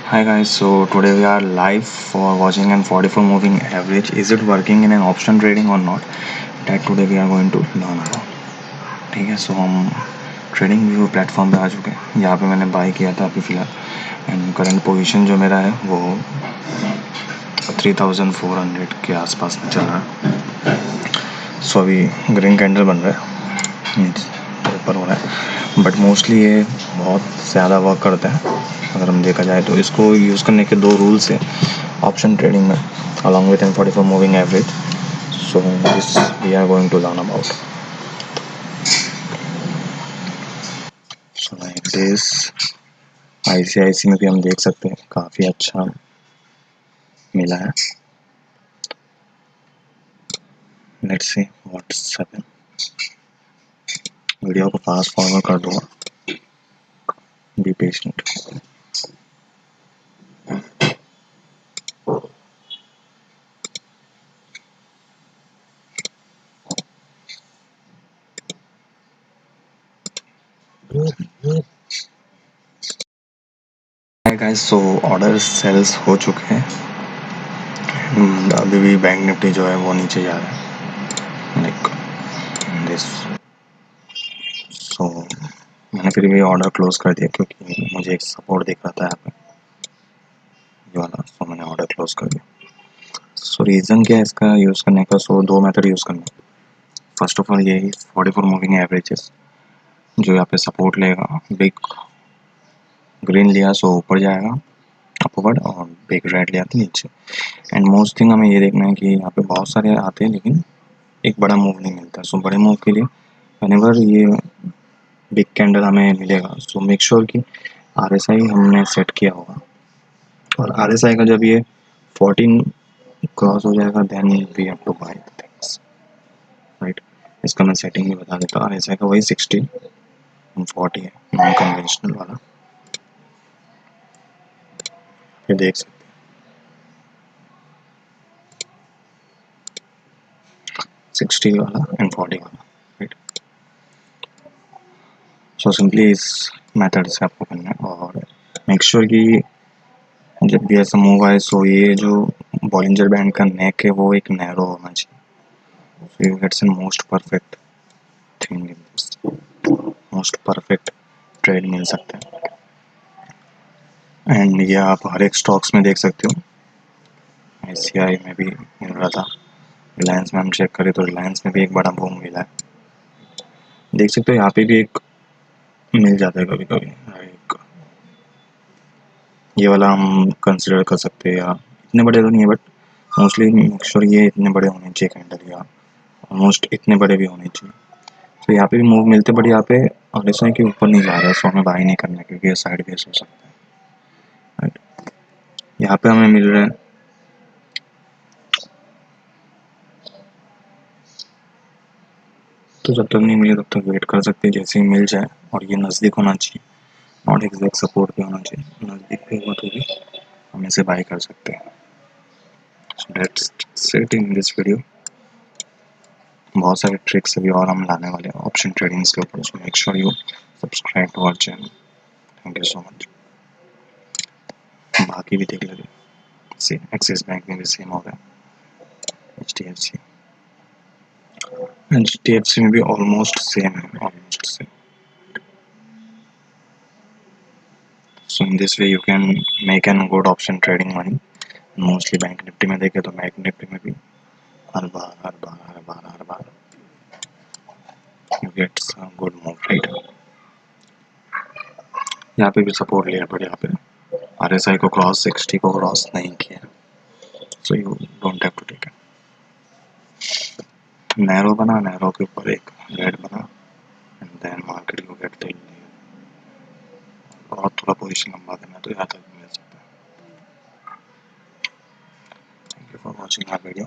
Hi guys, so today we are live for watching an 44 moving average. Is it working in an option trading or not? That today we are going to learn about. ठीक है, सो हम trading view platform पे आ चुके हैं. यहाँ पे मैंने bye किया था अभी फ़िलहाल एंड करंट पोजीशन जो मेरा है वो 3400 के आसपास में चल रहा है. सो अभी ग्रीन कैंडल बन रहा है, ऊपर हो रहा है, बट मोस्टली ये बहुत ज़्यादा वर्क करता है अगर हम देखा जाए तो. इसको यूज़ करने के दो रूल्स हैं ऑप्शन ट्रेडिंग में along with M44 moving average. So this we are going to learn about. So like this ICIC में भी हम देख सकते हैं काफ़ी अच्छा मिला है. Let's see what's happen. Video को फास्ट फॉरवर्ड कर दूँगा, be patient. Hi guys, so order sales हो चुके हैं. अभी भी बैंक निफ्टी जो है वो नीचे जा रहा है लाइक दिस. सो मैंने फिर भी ऑर्डर क्लोज कर दिया क्योंकि मुझे एक सपोर्ट दिख रहा था यहाँ पे ये वाला. सो मैंने ऑर्डर क्लोज कर दिया. सो रीज़न क्या है इसका यूज़ करने का? सो दो मेथड यूज़ करना. फर्स्ट ऑफ ऑल यही 44 मूविंग एवरेजेस जो यहाँ पे सपोर्ट लेगा. बिग ग्रीन लिया सो ऊपर जाएगा अपवर्ड, और बिग रेड लिया तो नीचे. एंड मोस्ट थिंग हमें ये देखना है कि यहाँ पे बहुत सारे आते हैं लेकिन एक बड़ा मूव नहीं मिलता. सो बड़े मूव के लिए व्हेनेवर ये बिग कैंडल हमें मिलेगा सो मेक श्योर कि RSI हमने सेट किया होगा. और RSI का जब ये 14 क्रॉस हो जाएगा then we have to buy things, right. इसका मैं सेटिंग भी बता देता हूँ. RSI का वही 60 40 है, नॉन कन्वेंशनल वाला. फिर देख सकते 60 वाला एंड 40 वाला, राइट. सो सिंपली इस मेथड से आपको करना है. और मेक श्योर कि जब भी ऐसा मूव आए सो ये जो बॉलिंजर बैंड का नेक है वो एक नैरो होना चाहिए. So you gets an most perfect thing in this, most perfect trade मिल सकता है. एंड ये आप हर एक स्टॉक्स में देख सकते हो. ICI में भी मिल रहा था. रिलायंस में हम चेक करें तो रिलायंस में भी एक बड़ा बूम मिला है. देख सकते हो यहाँ पे भी एक मिल जाता है कभी कभी. लाइक ये वाला हम कंसिडर कर सकते हैं. या इतने बड़े तो नहीं है बट मोस्टली मेक श्योर ये इतने बड़े होने चाहिए कैंडल, या ऑलमोस्ट इतने बड़े भी होने चाहिए. तो यहाँ पे भी मूव मिलते बट यहाँ पे RSI के ऊपर नहीं जा रहा है. सो हमें बाय नहीं करना है क्योंकि ये साइड बेस हो सकता है, राइट. यहाँ पे हमें मिल रहा है तो जब तक नहीं मिले तब तक वेट कर सकते हैं. जैसे ही मिल जाए, और ये नज़दीक होना चाहिए, नॉट एग्जैक्ट सपोर्ट पे होना चाहिए. नज़दीक पे हुआ तो भी हम इसे बाय कर सकते हैं. So that's it in this video. बहुत सारे ट्रिक्स अभी और हम लाने वाले हैं ऑप्शन ट्रेडिंग्स के ऊपर. So make sure you subscribe to our channel. Thank you so much. बाकी भी देख लेंगे. एक्सिस बैंक में भी सेम हो रहा है. HDFC में भी ऑलमोस्ट सेम है, almost same. So in this way you can make an good option trading money. Mostly bank Nifty में देखे तो बैंक निफ्टी में भी हर बार you get some good move, right. यहाँ पे भी सपोर्ट लिया बट यहाँ पे RSI को क्रॉस 60 को क्रॉस नहीं किया. So you don't have to take it. Narrow बना, नैरो के ऊपर एक रेड बना एंड देन मार्केट को गेट द और थोड़ा पोजीशन लंबा देना तो यहाँ तक मिल सकता है. Thank you for watching our video.